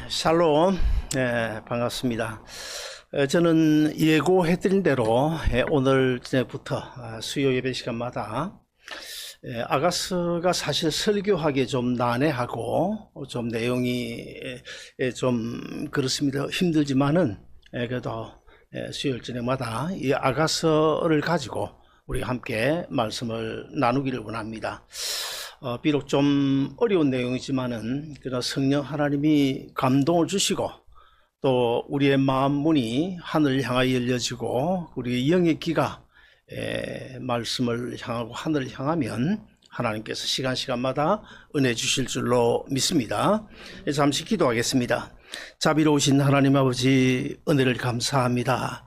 샬롬. 반갑습니다. 저는 예고해드린 대로 오늘부터 수요 예배 시간마다 아가스가 사실 설교하기 좀 난해하고 좀 내용이 좀 그렇습니다. 힘들지만은 그래도 수요일 저녁마다 이 아가스를 가지고 우리가 함께 말씀을 나누기를 원합니다. 비록 좀 어려운 내용이지만은 그러나 성령 하나님이 감동을 주시고 또 우리의 마음 문이 하늘을 향하여 열려지고 우리의 영의 귀가 말씀을 향하고 하늘을 향하면 하나님께서 시간마다 은혜 주실 줄로 믿습니다. 잠시 기도하겠습니다. 자비로우신 하나님 아버지, 은혜를 감사합니다.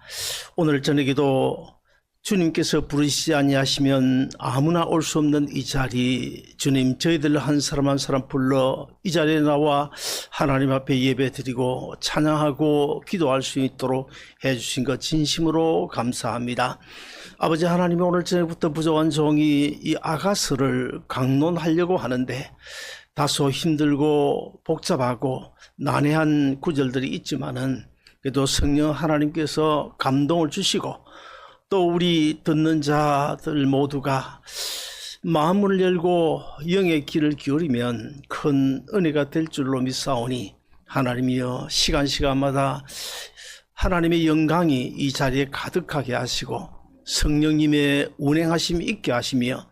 오늘 저녁에도 주님께서 부르시지 아니하시면 아무나 올 수 없는 이 자리, 주님 저희들 한 사람 한 사람 불러 이 자리에 나와 하나님 앞에 예배드리고 찬양하고 기도할 수 있도록 해주신 것 진심으로 감사합니다. 아버지 하나님이 오늘 저녁부터 부족한 종이 이 아가스를 강론하려고 하는데 다소 힘들고 복잡하고 난해한 구절들이 있지만은 그래도 성령 하나님께서 감동을 주시고 또 우리 듣는 자들 모두가 마음을 열고 영의 귀를 기울이면 큰 은혜가 될 줄로 믿사오니 하나님이여 시간마다 하나님의 영광이 이 자리에 가득하게 하시고 성령님의 운행하심이 있게 하시며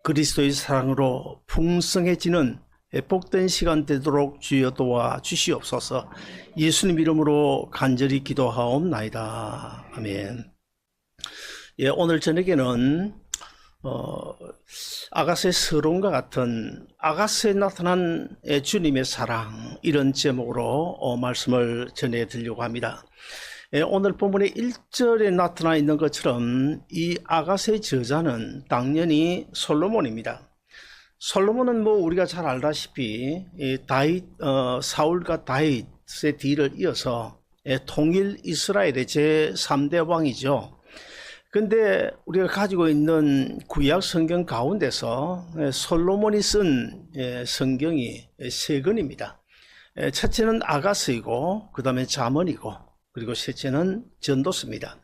그리스도의 사랑으로 풍성해지는 복된 시간 되도록 주여 도와 주시옵소서. 예수님 이름으로 간절히 기도하옵나이다. 아멘. 오늘 저녁에는 아가스의 서론과 같은 아가스에 나타난 주님의 사랑, 이런 제목으로 말씀을 전해드리려고 합니다. 오늘 본문의 1절에 나타나 있는 것처럼 이 아가스의 저자는 당연히 솔로몬입니다. 솔로몬은 우리가 잘 알다시피 사울과 다윗의 뒤를 이어서 통일 이스라엘의 제3대 왕이죠. 근데 우리가 가지고 있는 구약 성경 가운데서 솔로몬이 쓴 성경이 세 권입니다. 첫째는 아가스이고 그 다음에 잠언이고 그리고 셋째는 전도서입니다.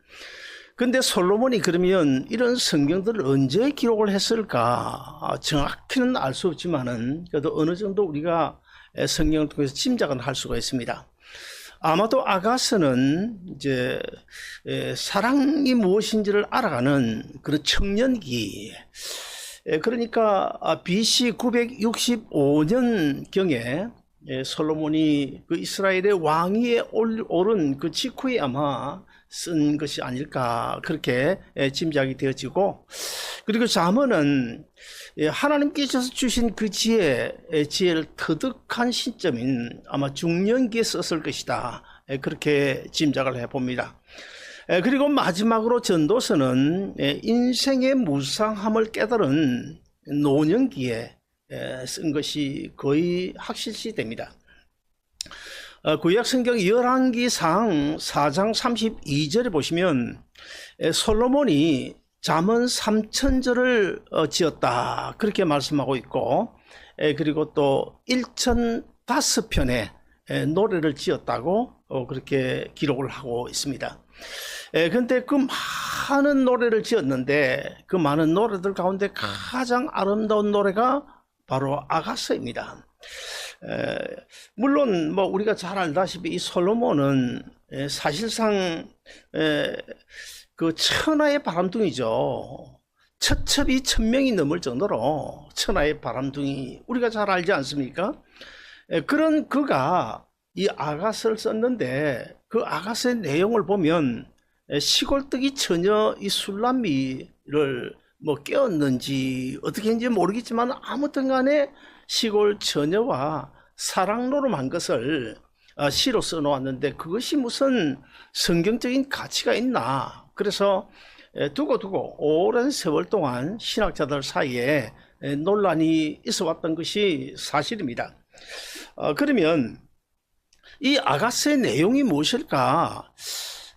근데 솔로몬이 그러면 이런 성경들을 언제 기록을 했을까 정확히는 알 수 없지만은 그래도 어느 정도 우리가 성경을 통해서 짐작은 할 수가 있습니다. 아마도 아가스는 이제 사랑이 무엇인지를 알아가는 그런 청년기, 그러니까 BC 965년경에 솔로몬이 그 이스라엘의 왕위에 오른 그 직후에 아마 쓴 것이 아닐까 그렇게 짐작이 되어지고, 그리고 잠언은 하나님께서 주신 그 지혜를 터득한 시점인 아마 중년기에 썼을 것이다 그렇게 짐작을 해봅니다. 그리고 마지막으로 전도서는 인생의 무상함을 깨달은 노년기에 쓴 것이 거의 확실시 됩니다. 구약 성경 열왕기상 4장 32절에 보시면 솔로몬이 잠언 3000절을 지었다 그렇게 말씀하고 있고, 그리고 또 1005편의 노래를 지었다고 그렇게 기록을 하고 있습니다. 그런데 그 많은 노래를 지었는데 그 많은 노래들 가운데 가장 아름다운 노래가 바로 아가스입니다. 물론 우리가 잘 알다시피 이 솔로몬은 사실상 그 천하의 바람둥이죠. 첩첩이 1000명이 넘을 정도로 천하의 바람둥이, 우리가 잘 알지 않습니까? 그런 그가 이 아가스를 썼는데 그 아가스의 내용을 보면 시골뜨기 처녀 이 술람미를 깨웠는지 어떻게 했는지 모르겠지만 아무튼 간에 시골 처녀와 사랑노름한 것을 시로 써놓았는데 그것이 무슨 성경적인 가치가 있나, 그래서 두고 오랜 세월 동안 신학자들 사이에 논란이 있어 왔던 것이 사실입니다. 그러면 이 아가스의 내용이 무엇일까?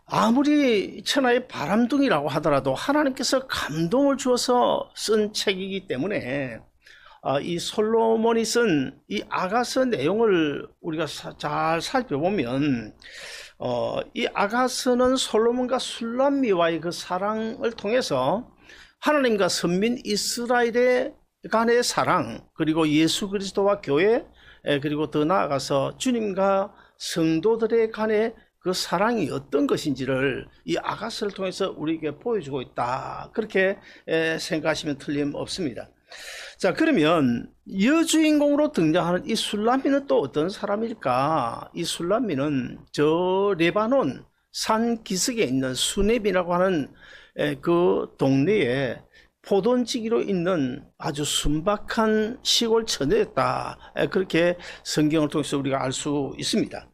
아무리 천하의 바람둥이라고 하더라도 하나님께서 감동을 주어서 쓴 책이기 때문에 이 솔로몬이 쓴 이 아가서 내용을 우리가 잘 살펴보면 이 아가서는 솔로몬과 술람미와의 그 사랑을 통해서 하나님과 선민 이스라엘의 간의 사랑, 그리고 예수 그리스도와 교회, 그리고 더 나아가서 주님과 성도들의 간의 그 사랑이 어떤 것인지를 이 아가서를 통해서 우리에게 보여주고 있다. 그렇게 생각하시면 틀림없습니다. 자, 그러면 여주인공으로 등장하는 이 술람미는 또 어떤 사람일까? 이 술람미는 저 레바논 산 기슭에 있는 수넴이라고 하는 그 동네에 포돈지기로 있는 아주 순박한 시골 처녀였다. 그렇게 성경을 통해서 우리가 알 수 있습니다.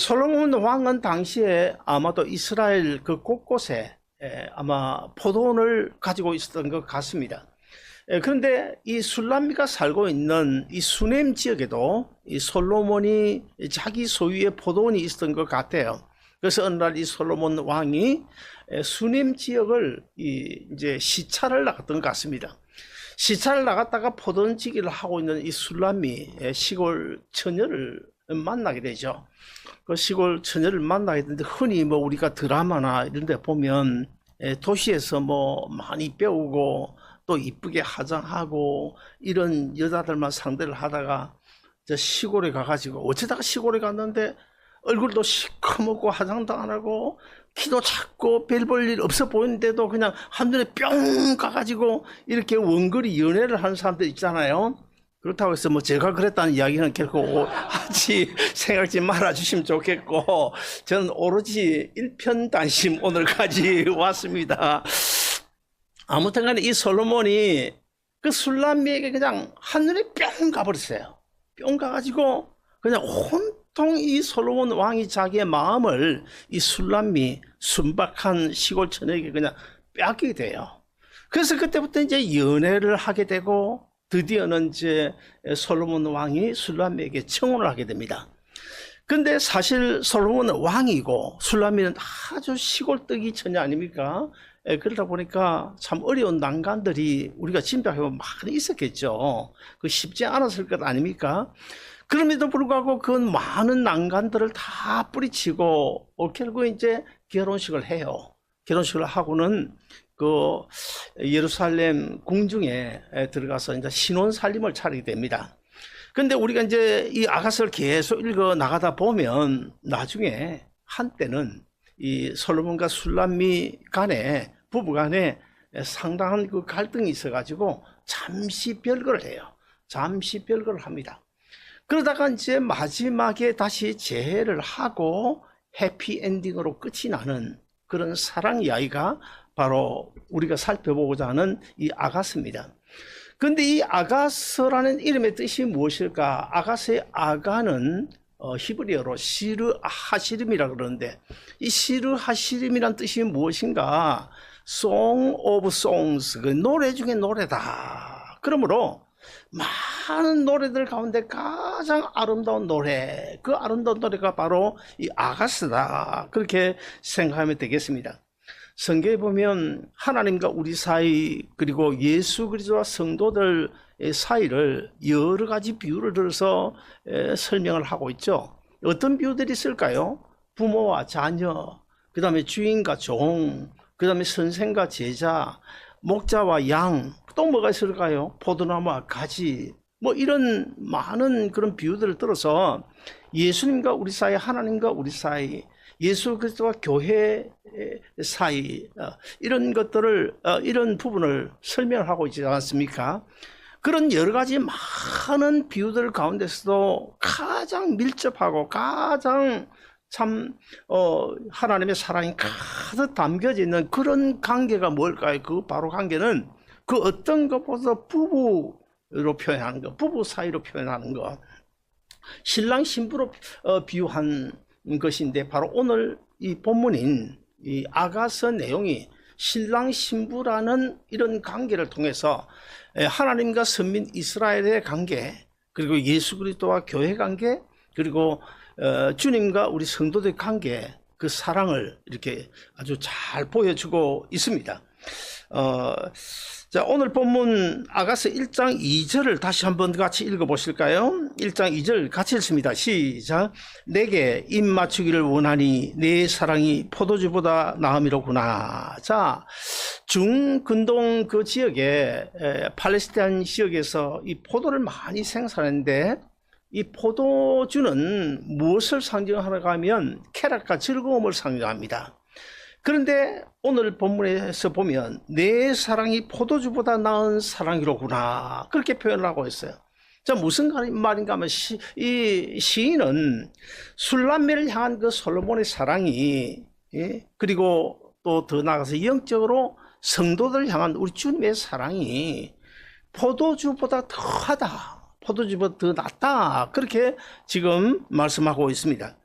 솔로몬 왕은 당시에 아마도 이스라엘 그 곳곳에 아마 포도원을 가지고 있었던 것 같습니다. 그런데 이 술람미가 살고 있는 이 수넴 지역에도 이 솔로몬이 자기 소유의 포도원이 있었던 것 같아요. 그래서 어느 날 이 솔로몬 왕이 수넴 지역을 이제 시찰을 나갔던 것 같습니다. 시찰을 나갔다가 포도원지기를 하고 있는 이 술람미 시골 처녀를 만나게 되죠. 그 시골 처녀를 만나게 되는데 흔히 뭐 우리가 드라마나 이런 데 보면 도시에서 뭐 많이 배우고 또 이쁘게 화장하고 이런 여자들만 상대를 하다가 저 시골에 가가지고 어쩌다가 시골에 갔는데 얼굴도 시커멓고 화장도 안 하고 키도 작고 별 볼 일 없어 보이는데도 그냥 한눈에 뿅 가가지고 이렇게 원거리 연애를 하는 사람들 있잖아요. 그렇다고 해서 뭐 제가 그랬다는 이야기는 결코 하지 생각지 말아 주시면 좋겠고, 저는 오로지 일편단심 오늘까지 왔습니다. 아무튼 간에 이 솔로몬이 그 술람미에게 그냥 한눈에 뿅 가버렸어요. 뿅 가가지고 그냥 온통 이 솔로몬 왕이 자기의 마음을 이 술람미 순박한 시골 처녀에게 그냥 빼앗기게 돼요. 그래서 그때부터 이제 연애를 하게 되고 드디어는 이제 솔로몬 왕이 술람미에게 청혼을 하게 됩니다. 근데 사실 솔로몬은 왕이고 술람미는 아주 시골뜨기 처녀 아닙니까? 그러다 보니까 참 어려운 난관들이 우리가 짐작해보면 많이 있었겠죠. 그 쉽지 않았을 것 아닙니까? 그럼에도 불구하고 그 많은 난관들을 다 뿌리치고 결국 이제 결혼식을 해요. 결혼식을 하고는 그 예루살렘 궁중에 들어가서 이제 신혼 살림을 차리게 됩니다. 근데 우리가 이제 이 아가서를 계속 읽어 나가다 보면 나중에 한때는 이 솔로몬과 술람미 간에 부부 간에 상당한 그 갈등이 있어가지고 잠시 별거를 해요. 잠시 별거를 합니다. 그러다가 이제 마지막에 다시 재회를 하고 해피엔딩으로 끝이 나는 그런 사랑 이야기가 바로 우리가 살펴보고자 하는 이 아가서입니다. 근데 이 아가서라는 이름의 뜻이 무엇일까? 아가서의 아가는 히브리어로 시르 하시림이라고 그러는데, 이 시르 하시림이란 뜻이 무엇인가? Song of Songs, 그 노래 중에 노래다. 그러므로 많은 노래들 가운데 가장 아름다운 노래, 그 아름다운 노래가 바로 이 아가서다. 그렇게 생각하면 되겠습니다. 성경에 보면 하나님과 우리 사이, 그리고 예수 그리스도와 성도들의 사이를 여러 가지 비유를 들어서 설명을 하고 있죠. 어떤 비유들이 있을까요? 부모와 자녀, 그 다음에 주인과 종, 그 다음에 선생과 제자, 목자와 양, 또 뭐가 있을까요? 포도나무와 가지, 뭐 이런 많은 그런 비유들을 들어서 예수님과 우리 사이, 하나님과 우리 사이, 예수 그리스도와 교회 사이, 이런 것들을, 이런 부분을 설명하고 있지 않습니까? 그런 여러 가지 많은 비유들 가운데서도 가장 밀접하고 가장 참 하나님의 사랑이 가득 담겨져 있는 그런 관계가 뭘까요? 그 바로 관계는 그 어떤 것보다 부부로 표현하는 것, 부부 사이로 표현하는 것, 신랑 신부로 비유한 것인데, 바로 오늘 이 본문인 이 아가서 내용이 신랑 신부라는 이런 관계를 통해서 하나님과 선민 이스라엘의 관계, 그리고 예수 그리스도와 교회 관계, 그리고 주님과 우리 성도들의 관계, 그 사랑을 이렇게 아주 잘 보여주고 있습니다. 자, 오늘 본문 아가서 1장 2절을 다시 한번 같이 읽어보실까요? 1장 2절 같이 읽습니다. 시작. 내게 입 맞추기를 원하니 내 사랑이 포도주보다 나음이로구나. 자, 중근동 그 지역에 팔레스타인 지역에서 이 포도를 많이 생산하는데 이 포도주는 무엇을 상징하는가 하면 쾌락과 즐거움을 상징합니다. 그런데 오늘 본문에서 보면 내 사랑이 포도주보다 나은 사랑이로구나 그렇게 표현을 하고 있어요. 자, 무슨 말인가 하면 이 시인은 술람미를 향한 그 솔로몬의 사랑이 그리고 또 더 나아가서 영적으로 성도들을 향한 우리 주님의 사랑이 포도주보다 더하다, 포도주보다 더 낫다 그렇게 지금 말씀하고 있습니다.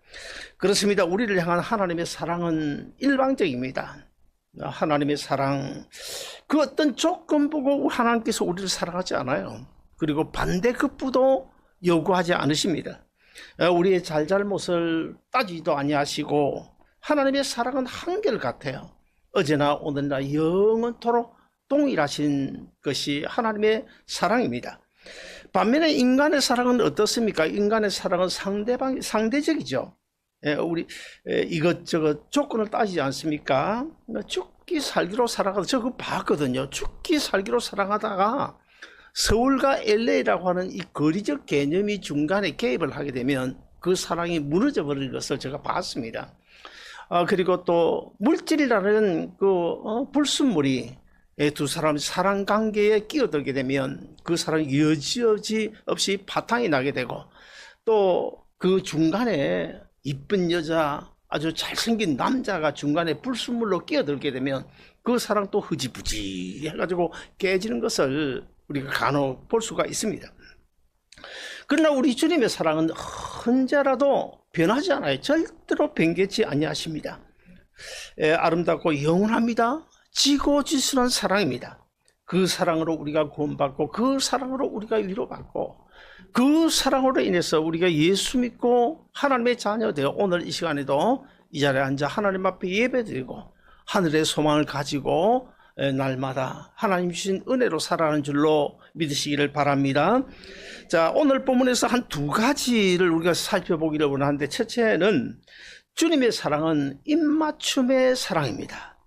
그렇습니다. 우리를 향한 하나님의 사랑은 일방적입니다. 하나님의 사랑, 그 어떤 조건 보고 하나님께서 우리를 사랑하지 않아요. 그리고 반대급부도 요구하지 않으십니다. 우리의 잘잘못을 따지도 아니하시고 하나님의 사랑은 한결같아요. 어제나 오늘나 영원토록 동일하신 것이 하나님의 사랑입니다. 반면에 인간의 사랑은 어떻습니까? 인간의 사랑은 상대적이죠. 우리 이것저것 조건을 따지지 않습니까? 죽기 살기로 살아가다 저거 봤거든요. 죽기 살기로 살아가다가 서울과 LA라고 하는 이 거리적 개념이 중간에 개입을 하게 되면 그 사랑이 무너져 버리는 것을 제가 봤습니다. 그리고 또 물질이라는 그 불순물이 두 사람 사랑 관계에 끼어들게 되면 그 사랑이 여지없이 파탄이 나게 되고 또 그 중간에 이쁜 여자, 아주 잘생긴 남자가 중간에 불순물로 끼어들게 되면 그 사랑 또 흐지부지 해가지고 깨지는 것을 우리가 간혹 볼 수가 있습니다. 그러나 우리 주님의 사랑은 언제라도 변하지 않아요. 절대로 변개치 아니하십니다. 아름답고 영원합니다. 지고지순한 사랑입니다. 그 사랑으로 우리가 구원받고 그 사랑으로 우리가 위로받고 그 사랑으로 인해서 우리가 예수 믿고 하나님의 자녀 되어 오늘 이 시간에도 이 자리에 앉아 하나님 앞에 예배드리고 하늘의 소망을 가지고 날마다 하나님 주신 은혜로 살아가는 줄로 믿으시기를 바랍니다. 자, 오늘 본문에서 한 두 가지를 우리가 살펴보기를 원하는데, 첫째는 주님의 사랑은 입맞춤의 사랑입니다.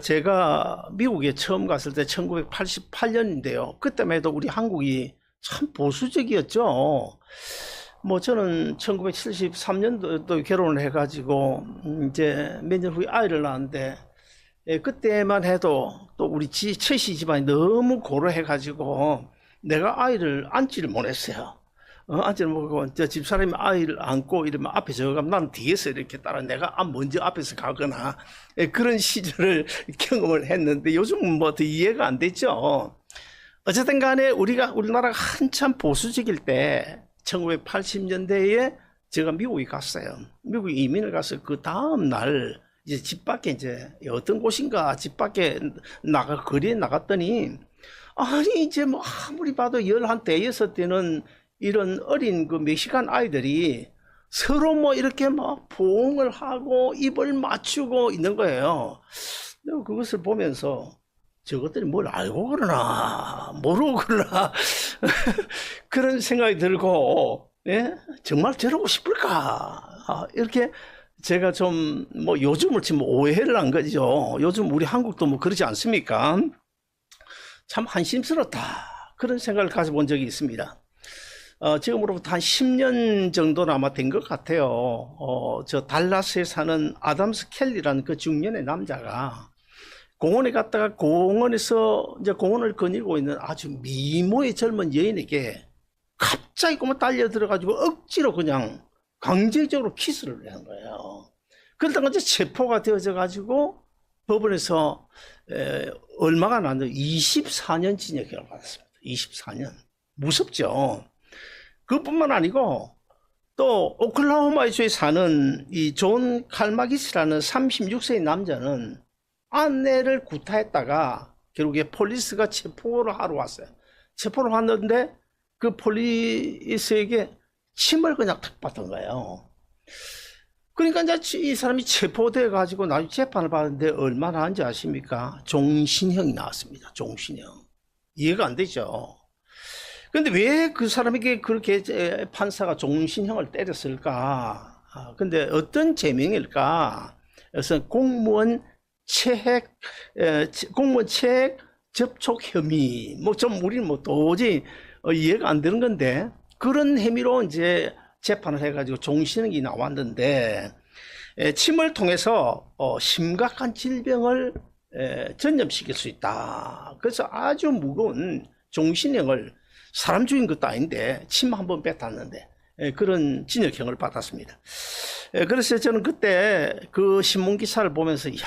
제가 미국에 처음 갔을 때 1988년인데요. 그때만 해도 우리 한국이 참 보수적이었죠. 뭐 저는 1973년도 결혼을 해가지고 이제 몇 년 후에 아이를 낳았는데, 그때만 해도 또 우리 최씨 집안이 너무 고려해가지고 내가 아이를 앉지를 못했어요. 앉지를 못하고 저 집사람이 아이를 안고 이러면 앞에 저 가면 나는 뒤에서 이렇게 따라 내가 먼저 앞에서 가거나 그런 시절을 경험을 했는데 요즘은 뭐 더 이해가 안 되죠. 어쨌든 간에 우리나라가 한참 보수적일 때 1980년대에 제가 미국에 갔어요. 미국에 이민을 가서 그 다음 날 이제 집 밖에 이제 어떤 곳인가 집 밖에 거리에 나갔더니 아니 이제 뭐 아무리 봐도 11, 대여는 이런 어린 그 멕시칸 아이들이 서로 뭐 이렇게 막 포옹을 하고 입을 맞추고 있는 거예요. 내가 그것을 보면서 저것들이 뭘 알고 그러나 모르고 그러나 그런 생각이 들고 정말 저러고 싶을까 이렇게 제가 좀 뭐 요즘을 지금 오해를 한 거죠. 요즘 우리 한국도 뭐 그러지 않습니까? 참 한심스럽다 그런 생각을 가져본 적이 있습니다. 지금으로부터 한 10년 정도는 아마 된 것 같아요. 저 달라스에 사는 아담스 켈리라는 그 중년의 남자가 공원에 갔다가 공원에서 이제 공원을 거닐고 있는 아주 미모의 젊은 여인에게 갑자기 꼬마 달려 들어가지고 억지로 그냥 강제적으로 키스를 한 거예요. 그러다가 이제 체포가 되어져 가지고 법원에서 얼마가 났는데 24년 징역을 받았습니다. 24년. 무섭죠. 그뿐만 아니고 또 오클라호마주에 사는 이 존 칼마기스라는 36세의 남자는 아내를 구타했다가 결국에 폴리스가 체포를 하러 왔어요. 체포를 왔는데 그 폴리스에게 침을 그냥 탁 받은 거예요. 그러니까 이제 이 사람이 체포돼 가지고 나중에 재판을 받았는데 얼마나 한지 아십니까? 종신형이 나왔습니다. 종신형. 이해가 안 되죠. 근데 왜 그 사람에게 그렇게 판사가 종신형을 때렸을까? 근데 어떤 제명일까? 그래서 공무원 체액 접촉 혐의, 뭐 좀 우리는 뭐 도저히 이해가 안 되는 건데, 그런 혐의로 이제 재판을 해가지고 종신형이 나왔는데, 침을 통해서 심각한 질병을 전염시킬 수 있다. 그래서 아주 무거운 종신형을, 사람 죽인 것도 아닌데 침 한번 뱉었는데 그런 징역형을 받았습니다. 그래서 저는 그때 그 신문 기사를 보면서, 이야,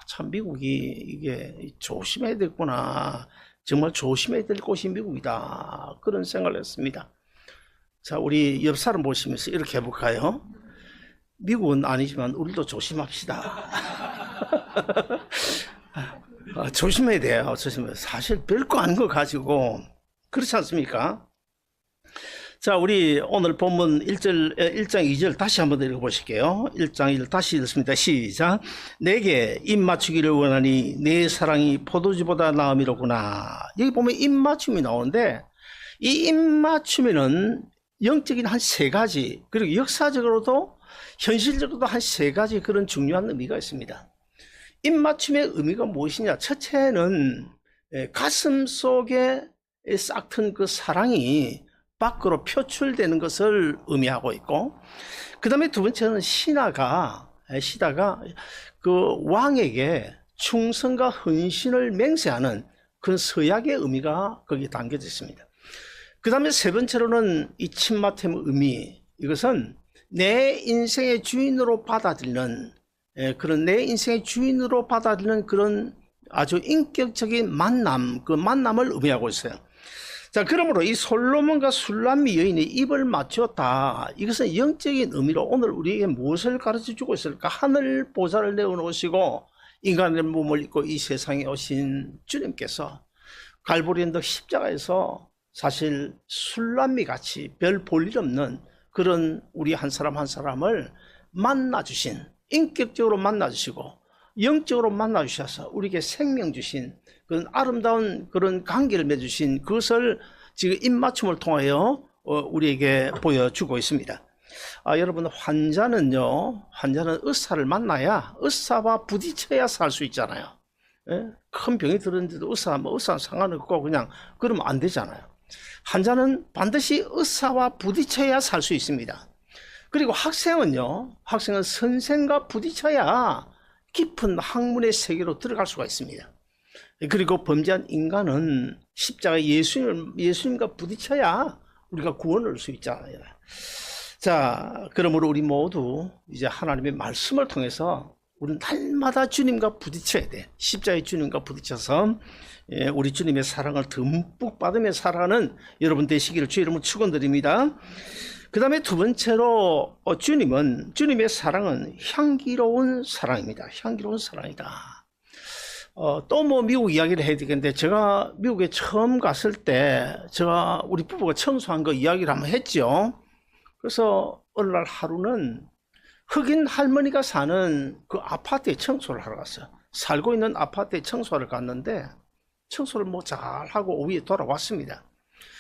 참 미국이 이게 조심해야 되겠구나, 정말 조심해야 될 곳이 미국이다, 그런 생각을 했습니다. 자, 우리 옆 사람 보시면서 이렇게 해볼까요? 미국은 아니지만 우리도 조심합시다. 조심해야 돼요. 조심해야 돼요. 사실 별거 아닌 거 가지고, 그렇지 않습니까? 자, 우리 오늘 본문 1장 2절 다시 한번 읽어보실게요. 1장 2절 다시 읽습니다. 시작. 내게 입 맞추기를 원하니 내 사랑이 포도주보다 나음이로구나. 여기 보면 입 맞춤이 나오는데, 이 입 맞춤에는 영적인 한 세 가지, 그리고 역사적으로도 현실적으로도 한 세 가지 그런 중요한 의미가 있습니다. 입 맞춤의 의미가 무엇이냐? 첫째는 가슴 속에 싹튼 그 사랑이 밖으로 표출되는 것을 의미하고 있고, 그 다음에 두 번째는 시다가 그 왕에게 충성과 헌신을 맹세하는 그런 서약의 의미가 거기에 담겨져 있습니다. 그 다음에 세 번째로는 이 침마템의 의미, 이것은 내 인생의 주인으로 받아들이는, 그런 내 인생의 주인으로 받아들이는 그런 아주 인격적인 만남, 그 만남을 의미하고 있어요. 자, 그러므로 이 솔로몬과 술람미 여인이 입을 맞추었다. 이것은 영적인 의미로 오늘 우리에게 무엇을 가르쳐 주고 있을까? 하늘 보좌를 내어놓으시고 인간의 몸을 입고 이 세상에 오신 주님께서 갈보리 언덕 십자가에서 사실 술람미 같이 별 볼 일 없는 그런 우리 한 사람 한 사람을 만나주신, 인격적으로 만나주시고 영적으로 만나주셔서 우리에게 생명 주신 그런 아름다운 그런 관계를 맺으신 그것을 지금 입맞춤을 통하여 우리에게 보여주고 있습니다. 여러분, 환자는 의사를 만나야, 의사와 부딪혀야 살 수 있잖아요. 큰 병이 들었는데도 의사는 상관없고 그냥 그러면 안 되잖아요. 환자는 반드시 의사와 부딪혀야 살 수 있습니다. 그리고 학생은 선생과 부딪혀야 깊은 학문의 세계로 들어갈 수가 있습니다. 그리고 범죄한 인간은 십자가 예수님과 부딪혀야 우리가 구원을 얻을 수 있잖아요. 자, 그러므로 우리 모두 이제 하나님의 말씀을 통해서 우리는 날마다 주님과 부딪혀야 돼. 십자가의 주님과 부딪혀서 우리 주님의 사랑을 듬뿍 받으며 살아가는 여러분 되시기를 주의 이름으로 축원드립니다. 그 다음에 두 번째로 주님의 사랑은 향기로운 사랑입니다. 향기로운 사랑이다. 또 뭐 미국 이야기를 해야 되겠는데, 제가 미국에 처음 갔을 때 우리 부부가 청소한 거 이야기를 한번 했죠. 그래서 어느 날 하루는 흑인 할머니가 사는 그 아파트에 청소를 하러 갔어요. 살고 있는 아파트에 청소를 갔는데 청소를 뭐 잘하고 오후에 돌아왔습니다.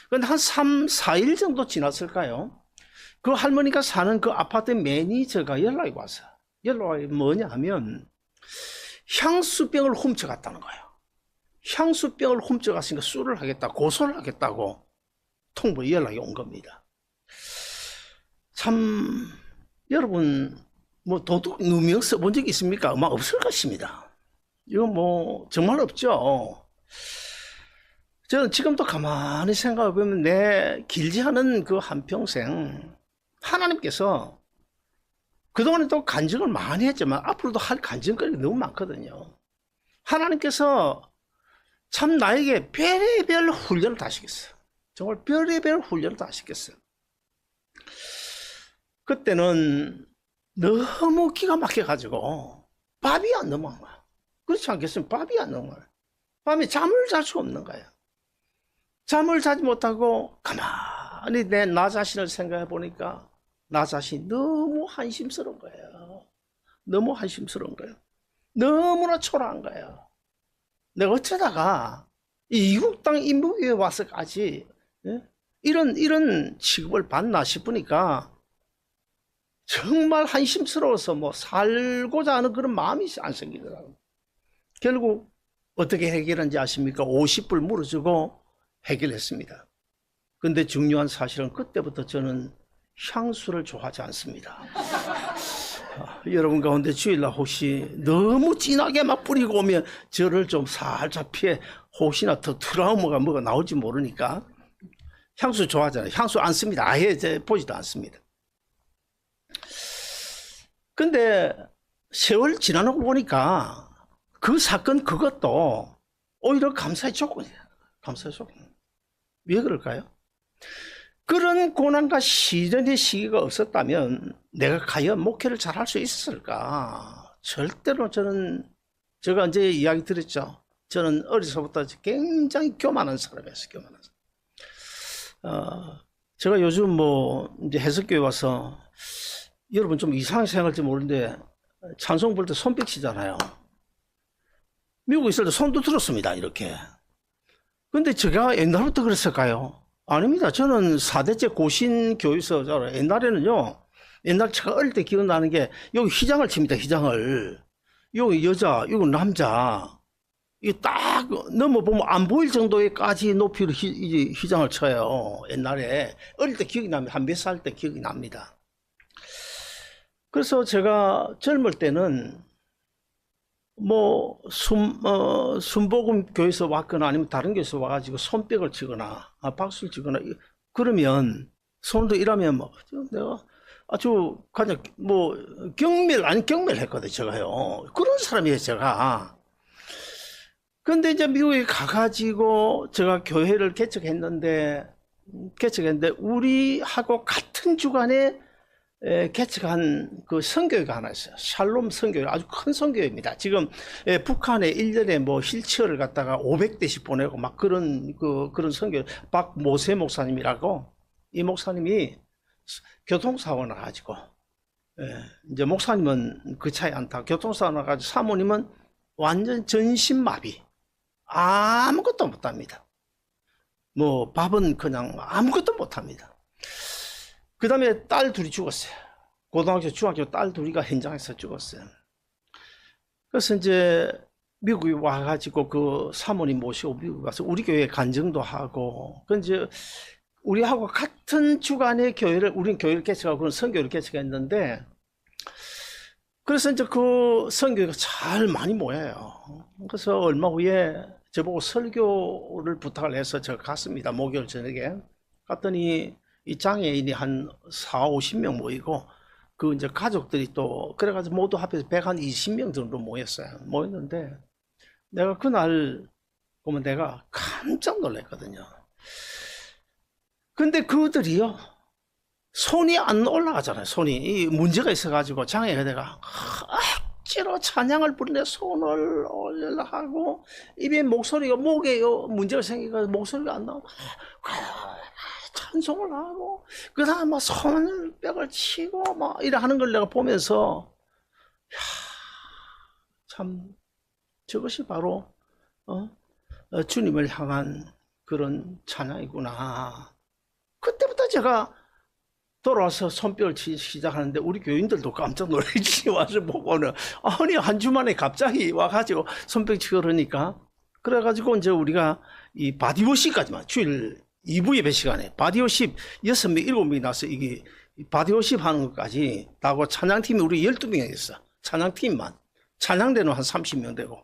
그런데 한 3, 4일 정도 지났을까요? 그 할머니가 사는 그 아파트 매니저가 연락이 왔어요. 연락이 뭐냐 하면 향수병을 훔쳐갔다는 거예요. 향수병을 훔쳐갔으니까 수를 하겠다, 고소를 하겠다고 통보 연락이 온 겁니다. 참, 여러분, 뭐 도둑 누명 써본 적 있습니까? 아마 없을 것입니다. 이거 뭐 정말 없죠. 저는 지금도 가만히 생각해 보면 내 길지 않은 그 한평생 하나님께서 그동안에도 간증을 많이 했지만 앞으로도 할 간증거리가 너무 많거든요. 하나님께서 참 나에게 별의별 훈련을 다 시켰어요. 정말 별의별 훈련을 다 시켰어요. 그때는 너무 기가 막혀가지고 밥이 안 넘어간 거야. 그렇지 않겠어요? 밥이 안 넘어간 거야. 밤에 잠을 잘 수 없는 거야. 잠을 자지 못하고 가만히 나 자신을 생각해 보니까 나 자신이 너무 한심스러운 거예요. 너무 한심스러운 거예요. 너무나 초라한 거예요. 내가 어쩌다가 이 이국 땅 인부위에 와서까지 이런 취급을 받나 싶으니까 정말 한심스러워서 뭐 살고자 하는 그런 마음이 안 생기더라고요. 결국 어떻게 해결한지 아십니까? 50불 물어주고 해결했습니다. 근데 중요한 사실은 그때부터 저는 향수를 좋아하지 않습니다. 여러분 가운데 주일날 혹시 너무 진하게 막 뿌리고 오면 저를 좀 살짝 피해, 혹시나 더 트라우마가 뭐가 나올지 모르니까. 향수 좋아하잖아요. 향수 안 씁니다. 아예 이제 보지도 않습니다. 근데 세월 지나고 보니까 그 사건 그것도 오히려 감사의 조건이에요. 감사의 조건. 왜 그럴까요? 그런 고난과 시련의 시기가 없었다면 내가 과연 목회를 잘할 수 있었을까? 절대로 제가 이제 이야기 드렸죠. 저는 어려서부터 굉장히 교만한 사람이었어요. 교만한 사람. 제가 요즘 뭐 이제 해석교회 와서 여러분 좀 이상하게 생각할지 모르는데 찬송 볼 때 손뼉 치잖아요. 미국에 있을 때 손도 들었습니다. 이렇게. 근데 제가 옛날부터 그랬을까요? 아닙니다. 저는 4대째 고신 교회에서 옛날에는요. 옛날 제가 어릴 때 기억나는 게 여기 휘장을 칩니다. 휘장을. 여기 여자, 여기 남자. 이게 딱 넘어보면 안 보일 정도의까지 높이로 휘장을 쳐요. 옛날에. 어릴 때 기억이 납니다. 한 몇 살 때 기억이 납니다. 그래서 제가 젊을 때는 뭐 순복음 교회에서 왔거나 아니면 다른 교회에서 와가지고 손뼉을 치거나 박수를 치거나 그러면 손으로 일하면 뭐 내가 아주 그냥 뭐 경멸했거든요. 제가요. 그런 사람이에요. 제가. 근데 이제 미국에 가가지고 제가 교회를 개척했는데 우리하고 같은 주간에 개척한 그 선교회가 하나 있어요. 샬롬 선교회. 아주 큰 선교회입니다. 지금 북한에 1년에 뭐 휠체어를 갖다가 500대씩 보내고 막 그런 선교회. 박모세 목사님이라고, 이 목사님이 교통사고 나가지고, 이제 목사님은 그 차에 안 타고 교통사고 나가지고 사모님은 완전 전신마비. 아무것도 못합니다. 뭐 밥은 그냥 아무것도 못합니다. 그 다음에 딸 둘이 죽었어요. 고등학교, 중학교 딸 둘이가 현장에서 죽었어요. 그래서 이제 미국에 와가지고 그 사모님 모시고 미국 가서 우리 교회에 간증도 하고, 그 이제 우리하고 같은 주간의 우리는 교회를 개척하고 그런 선교를 개척했는데, 그래서 이제 그 선교가 잘 많이 모여요. 그래서 얼마 후에 저보고 설교를 부탁을 해서 제가 갔습니다. 목요일 저녁에. 갔더니 이 장애인이 한 4, 50명 모이고, 그 이제 가족들이 또, 그래가지고 모두 합해서 120명 정도 모였는데, 내가 그날 보면 내가 깜짝 놀랐거든요. 근데 그들이요, 손이 안 올라가잖아요. 손이. 이 문제가 있어가지고 장애가 내가 억지로 찬양을 부르는데 손을 올리려 하고, 입에 목소리가, 목에 문제가 생기고 목소리가 안 나오고, 찬송을 하고, 그 다음에 막 손을 벽을 치고 막 이래 하는 걸 내가 보면서, 참 저것이 바로 주님을 향한 그런 찬양이구나. 그때부터 제가 돌아와서 손뼉을 치기 시작하는데 우리 교인들도 깜짝 놀라지. 와서 보고는 아니 한 주 만에 갑자기 와가지고 손뼉 치고 그러니까, 그래가지고 이제 우리가 이 바디워시까지만 주일 2부 예배 시간에 바디워십 6명, 7명이 나서 이게 바디워십 하는 것까지 나고, 찬양팀이 우리 12명이 있어. 찬양팀만. 찬양대는 한 30명 되고.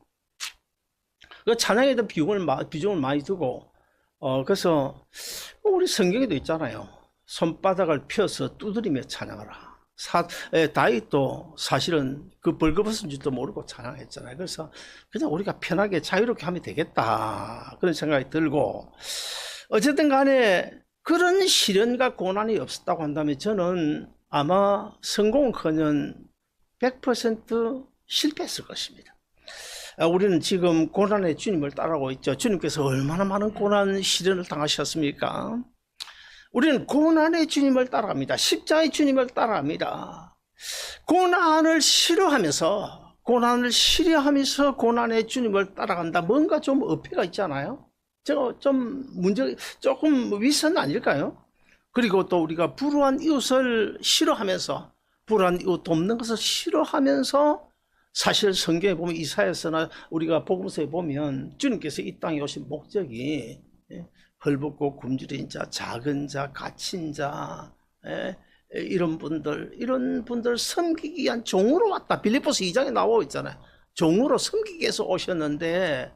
그 찬양에 대한 비중을 많이 두고, 그래서 우리 성경에도 있잖아요. 손바닥을 펴서 두드리며 찬양하라. 다윗도 사실은 그 벌거벗은 줄도 모르고 찬양했잖아요. 그래서 그냥 우리가 편하게 자유롭게 하면 되겠다. 그런 생각이 들고, 어쨌든 간에 그런 시련과 고난이 없었다고 한다면 저는 아마 성공은커녕 100% 실패했을 것입니다. 우리는 지금 고난의 주님을 따라오고 있죠. 주님께서 얼마나 많은 고난, 시련을 당하셨습니까? 우리는 고난의 주님을 따라갑니다. 십자의 주님을 따라갑니다. 고난을 싫어하면서 고난의 주님을 따라간다. 뭔가 좀 어폐가 있잖아요. 저거 좀 조금 위선 아닐까요? 그리고 또 우리가 불우한 이웃을 싫어하면서, 불우한 이웃 돕는 것을 싫어하면서, 사실 성경에 보면 이사야서나 우리가 복음서에 보면 주님께서 이 땅에 오신 목적이 헐벗고 굶주린 자, 작은 자, 갇힌 자, 이런 분들 섬기기 위한 종으로 왔다. 빌립보서 2장에 나오고 있잖아요. 종으로 섬기기 위해서 오셨는데,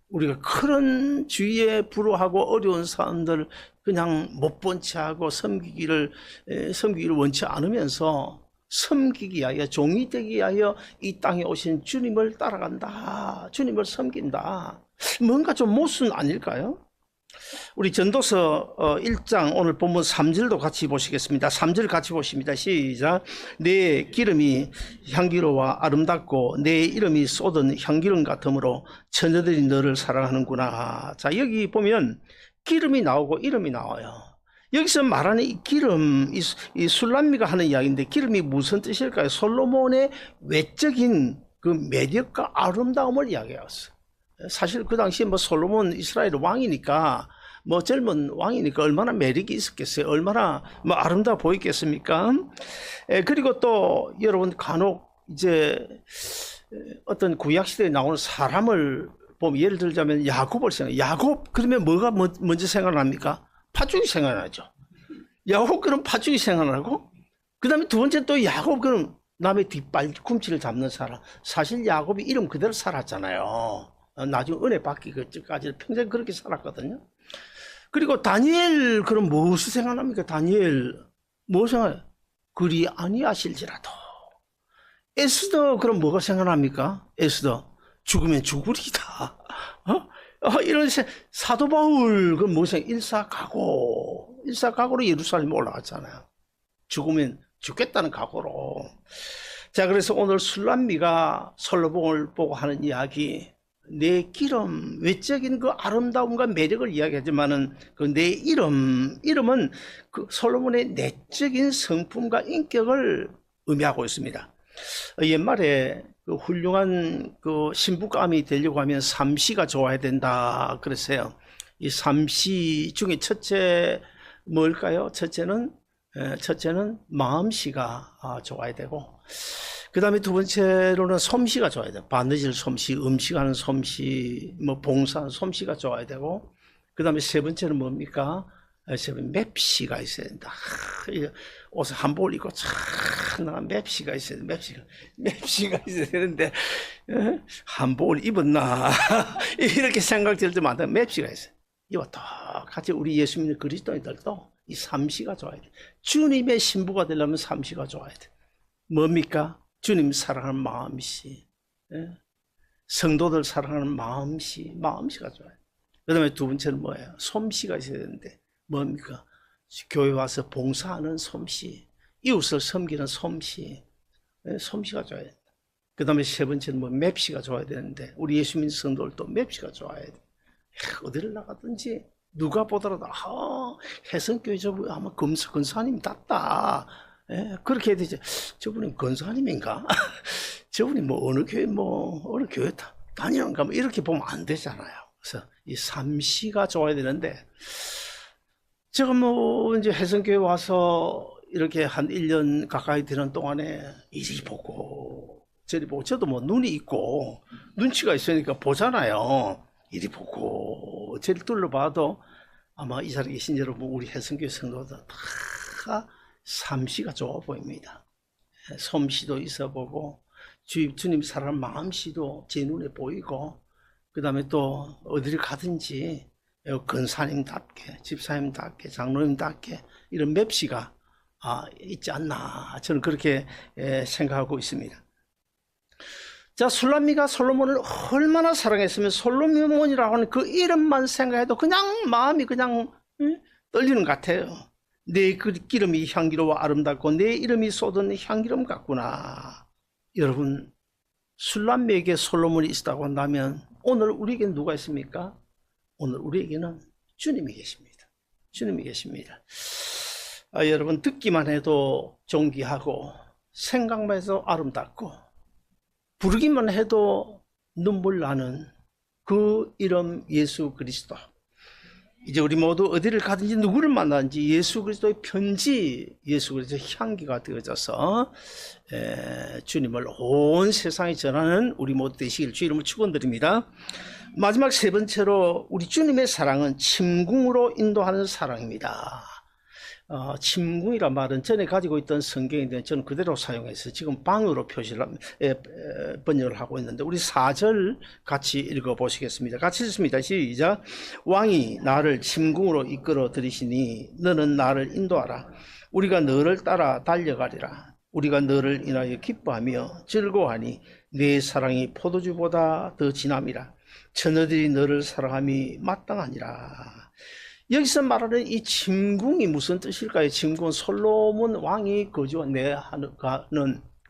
우리가 그런 주위에 불우하고 어려운 사람들 그냥 못 본 채하고 섬기기를 원치 않으면서, 섬기기 위하여, 종이 되기 위하여 이 땅에 오신 주님을 따라간다. 주님을 섬긴다. 뭔가 좀 모순 아닐까요? 우리 전도서 1장 오늘 본문 3절도 같이 보시겠습니다. 3절 같이 보십니다. 시작. 내 기름이 향기로워 아름답고 내 이름이 쏟은 향기름 같으므로 처녀들이 너를 사랑하는구나. 자, 여기 보면 기름이 나오고 이름이 나와요. 여기서 말하는 이 기름, 이 술람미가 하는 이야기인데, 기름이 무슨 뜻일까요? 솔로몬의 외적인 그 매력과 아름다움을 이야기했어요. 사실 그 당시에 뭐 솔로몬 이스라엘 왕이니까, 뭐 젊은 왕이니까 얼마나 매력이 있었겠어요. 얼마나 뭐 아름다워 보이겠습니까? 그리고 또 여러분 간혹 이제 어떤 구약시대에 나오는 사람을 보면, 예를 들자면 야곱을 야곱 그러면 뭐가 먼저 생각납니까? 팥죽이 생각나죠. 야곱 그럼 팥죽이 생각나고, 그 다음에 두 번째 또 야곱 그럼 남의 뒷발꿈치를 잡는 사람. 사실 야곱이 이름 그대로 살았잖아요. 나중에 은혜 받기까지 평생 그렇게 살았거든요. 그리고 다니엘 그럼 무엇이 생각납니까? 다니엘 뭐 생각해요? 그리 아니하실지라도. 에스더 그럼 뭐가 생각납니까? 에스더 죽으면 죽으리다. 이런 사도 바울 그럼 뭐 생각? 일사각오로 예루살렘에 올라갔잖아요. 죽으면 죽겠다는 각오로. 자, 그래서 오늘 술람미가 솔로몬을 보고 하는 이야기, 내 기름, 외적인 그 아름다움과 매력을 이야기하지만은 그 내 이름은 그 솔로몬의 내적인 성품과 인격을 의미하고 있습니다. 옛말에 그 훌륭한 그 신부감이 되려고 하면 삼시가 좋아야 된다 그랬어요. 이 삼시 중에 첫째 뭘까요? 첫째는 마음씨가 좋아야 되고, 그 다음에 두 번째로는 솜씨가 좋아야 돼요. 바느질 솜씨, 음식하는 솜씨, 뭐 봉사하는 솜씨가 좋아야 되고, 그 다음에 세 번째는 뭡니까? 세 번째 맵시가 있어야 된다. 옷을 한복을 입고 참 맵시가 있어야 돼. 맵시가 있어야 되는데 한복을 입었나 이렇게 생각될 때마다 맵시가 있어요. 이와 똑같이 우리 예수 믿는 그리스도인들도 이 삼시가 좋아야 돼. 주님의 신부가 되려면 삼시가 좋아야 돼. 뭡니까? 주님 사랑하는 마음씨, 성도들 사랑하는 마음씨가 좋아요. 그 다음에 두 번째는 뭐예요? 솜씨가 있어야 되는데 뭡니까? 교회 와서 봉사하는 솜씨, 이웃을 섬기는 솜씨가 좋아야 된다. 그 다음에 세 번째는 뭐 맵시가 좋아야 되는데, 우리 예수 믿는 성도들도 맵시가 좋아야 돼. 어디를 나가든지 누가 보더라도 해성교회 저분 아마 권사님답다. 그렇게 해야 되지. 저분이 권사님인가? 저분이 뭐 어느 교회 다니는가? 뭐 이렇게 보면 안 되잖아요. 그래서 이 삼시가 좋아야 되는데, 제가 뭐 이제 해성교회 와서 이렇게 한 1년 가까이 되는 동안에 이리 보고 저리 보고, 저도 뭐 눈이 있고 눈치가 있으니까 보잖아요. 이리 보고 저리 둘러봐도 아마 이 자리에 계신 여러분, 우리 해성교회 성도들 다 삼시가 좋아 보입니다. 솜씨도 있어 보고, 주님 사랑하는 마음씨도 제 눈에 보이고, 그 다음에 또 어디를 가든지 권사님답게, 집사님답게, 장로님답게 이런 맵시가 있지 않나, 저는 그렇게 생각하고 있습니다. 자, 술람미가 솔로몬을 얼마나 사랑했으면 솔로몬이라고 하는 그 이름만 생각해도 그냥 마음이 그냥 떨리는 것 같아요. 내 그 기름이 향기로워 아름답고 내 이름이 쏟은 향기름 같구나. 여러분, 술람미에게 솔로몬이 있다고 한다면 오늘 우리에게는 누가 있습니까? 오늘 우리에게는 주님이 계십니다. 주님이 계십니다. 여러분, 듣기만 해도 존귀하고 생각만 해도 아름답고 부르기만 해도 눈물 나는 그 이름 예수 그리스도. 이제 우리 모두 어디를 가든지 누구를 만나든지 예수 그리스도의 편지, 예수 그리스도의 향기가 되어져서 주님을 온 세상에 전하는 우리 모두 되시길 주 이름으로 축원드립니다. 마지막 세 번째로 우리 주님의 사랑은 침궁으로 인도하는 사랑입니다. 침궁이란 말은 전에 가지고 있던 성경인데 저는 그대로 사용해서 지금 방으로 번역을 하고 있는데 우리 4절 같이 읽어보시겠습니다. 같이 읽습니다. 시작. 왕이 나를 침궁으로 이끌어 들이시니 너는 나를 인도하라. 우리가 너를 따라 달려가리라. 우리가 너를 인하여 기뻐하며 즐거워하니 내 사랑이 포도주보다 더 진함이라. 처녀들이 너를 사랑함이 마땅하니라. 여기서 말하는 이 침궁이 무슨 뜻일까요? 침궁은 솔로몬 왕이 거주하는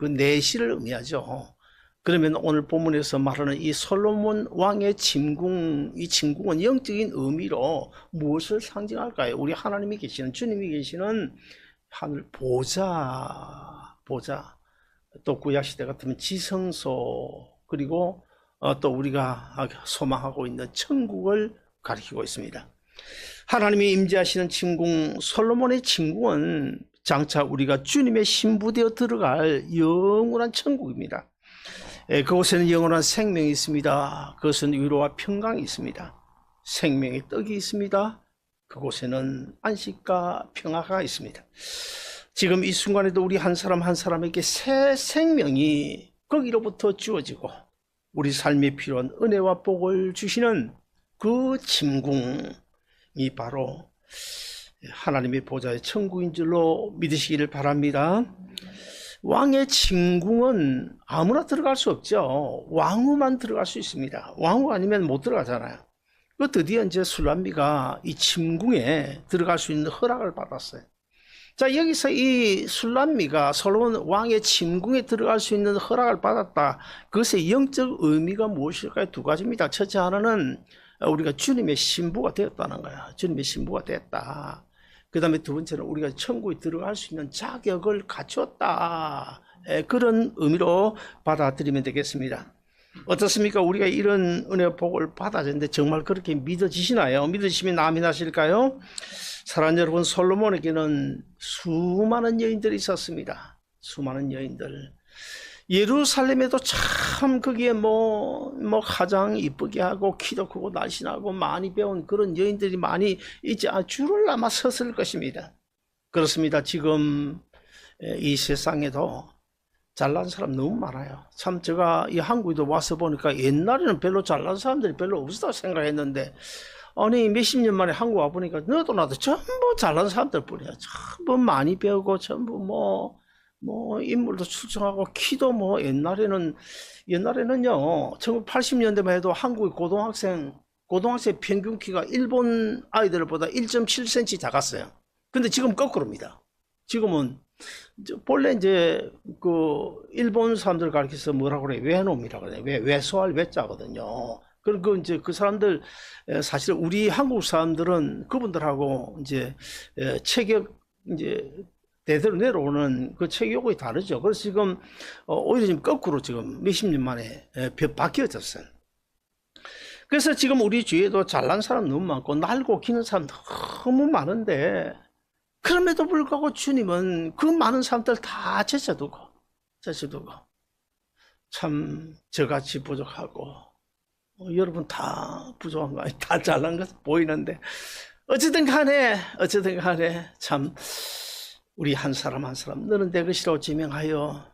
그 내실을 의미하죠. 그러면 오늘 본문에서 말하는 이 솔로몬 왕의 침궁, 이 침궁은 영적인 의미로 무엇을 상징할까요? 우리 하나님이 계시는, 주님이 계시는 하늘 보좌, 또 구약시대 같으면 지성소, 그리고 또 우리가 소망하고 있는 천국을 가리키고 있습니다. 하나님이 임재하시는 침궁, 솔로몬의 침궁은 장차 우리가 주님의 신부되어 들어갈 영원한 천국입니다. 그곳에는 영원한 생명이 있습니다. 그것은 위로와 평강이 있습니다. 생명의 떡이 있습니다. 그곳에는 안식과 평화가 있습니다. 지금 이 순간에도 우리 한 사람 한 사람에게 새 생명이 거기로부터 주어지고 우리 삶에 필요한 은혜와 복을 주시는 그 침궁이 바로 하나님의 보좌의 천국인 줄로 믿으시기를 바랍니다. 왕의 침궁은 아무나 들어갈 수 없죠. 왕후만 들어갈 수 있습니다. 왕후 아니면 못 들어가잖아요. 그 드디어 이제 술람미가 이 침궁에 들어갈 수 있는 허락을 받았어요. 자, 여기서 이 술람미가 솔로몬 왕의 침궁에 들어갈 수 있는 허락을 받았다. 그것의 영적 의미가 무엇일까요? 두 가지입니다. 첫째 하나는 우리가 주님의 신부가 되었다는 거야. 주님의 신부가 됐다. 그 다음에 두 번째는 우리가 천국에 들어갈 수 있는 자격을 갖췄다. 그런 의미로 받아들이면 되겠습니다. 어떻습니까? 우리가 이런 은혜와 복을 받아졌는데 정말 그렇게 믿어지시나요? 믿으시면 아멘 하실까요? 사랑하는 여러분, 솔로몬에게는 수많은 여인들이 있었습니다. 수많은 여인들. 예루살렘에도 참 거기에 가장 이쁘게 하고 키도 크고 날씬하고 많이 배운 그런 여인들이 많이 있지 줄을 아마 섰을 것입니다. 그렇습니다. 지금 이 세상에도 잘난 사람 너무 많아요. 참 제가 이 한국에도 와서 보니까 옛날에는 별로 잘난 사람들이 별로 없었다고 생각했는데 아니 몇십 년 만에 한국 와보니까 너도 나도 전부 잘난 사람들 뿐이야. 전부 많이 배우고 전부 인물도 출중하고 키도 옛날에는요 1980년대만 해도 한국의 고등학생 평균 키가 일본 아이들보다 1.7cm 작았어요. 근데 지금 거꾸로입니다. 지금은 본래 이제 그 일본 사람들 가르쳐서 뭐라고 그래? 외놈이라고 그래. 외소할 외자거든요. 그리고 이제 그 사람들 사실 우리 한국 사람들은 그분들하고 이제 체격 이제 대대로 내려오는 그 체격이 다르죠. 그래서 지금 오히려 지금 거꾸로 지금 몇십 년 만에 바뀌어졌어요. 그래서 지금 우리 주위에도 잘난 사람 너무 많고 날고 기는 사람 너무 많은데 그럼에도 불구하고 주님은 그 많은 사람들 다 제쳐두고 참 저같이 부족하고 여러분 다 부족한 거 아니 다 잘난 것 보이는데 어쨌든 간에 참 우리 한 사람 한 사람 너는 내 것이라고 지명하여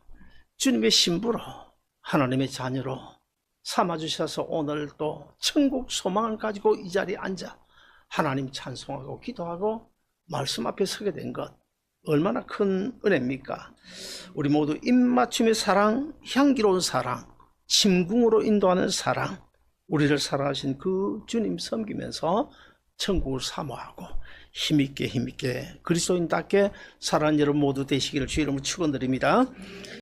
주님의 신부로 하나님의 자녀로 삼아주셔서 오늘 또 천국 소망을 가지고 이 자리에 앉아 하나님 찬송하고 기도하고 말씀 앞에 서게 된 것 얼마나 큰 은혜입니까? 우리 모두 입맞춤의 사랑, 향기로운 사랑, 침궁으로 인도하는 사랑, 우리를 사랑하신 그 주님 섬기면서 천국을 사모하고 힘있게 그리스도인답게 살아가는 여러분 모두 되시기를 주의 이름으로 축원드립니다.